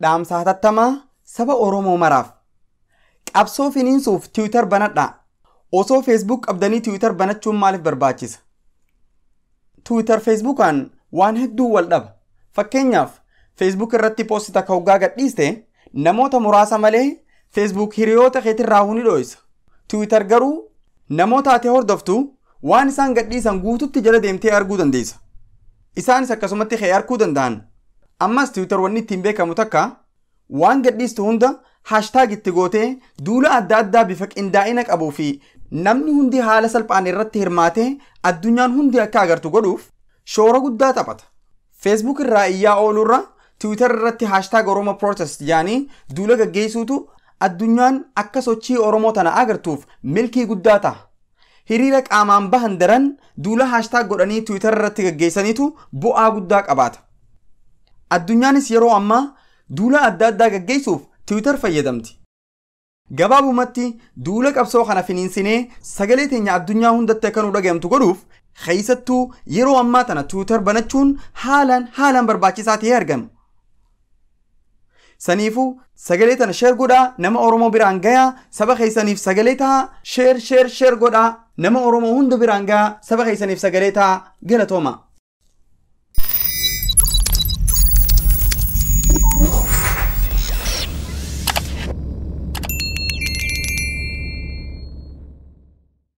Dhaamsa hatattamaa saba Oromoo maraaf. Qabsoo finiinsuuf Twitter banadhaa. Osoo Facebook qabdanii Twitter banachuun maaliif barbaachisa? Twitter Facebookaan waan hedduu wal dhaba. Fakkeenyaaf Facebook irratti poostii takka hoggaa gadhiiste namoota muraasa malee Facebook hiriyoota keetirraa huni dho'isa. Twitter garuu namoota ati hordoftu waan isaan gadhiisan guututti jala deemtee arguu dandeessa. Isaanis akkasumatti kee arguu danda'an. Ammas Twitter wanni ittiin beekamu takka waan gadhiistu hunda hashtag itti gootee duula adda addaa bifa qindaa'ina qabuu fi namni hundi haala salphaan irratti hirmaatee addunyaan hundi akka agartu godhuuf shoora guddaa taphata. Facebook irraa iyyaa oolurra Twitter irratti hashtag Oromoo protest yaanii duula gaggeessuutu addunyaan akka sochii Oromoo tana agartuuf milkii guddaa ta'a. Hiriira qaamaan bahan daran duula hashtag godhanii Twitter irratti gaggeessaniitu bu'aa guddaa qabaata. Addunyaanis yeroo ammaa duula adda addaa gaggeessuuf Twitter fayyadamti. Gabaabumatti duula qabsoo kana finiinsinee sagalee teenya addunyaa hundatti akka nu dhaga'amtu godhuuf keessattuu yeroo ammaa tana Twitter banachuun haalaan barbaachisaa ta'ee argama. Saniifuu sagalee tana share godhaa nama Oromoo biraan gayaa saba keessaniif sagalee ta'a share godhaa nama Oromoo hunda biraan gayaa saba keessaniif sagalee ta'a galatooma.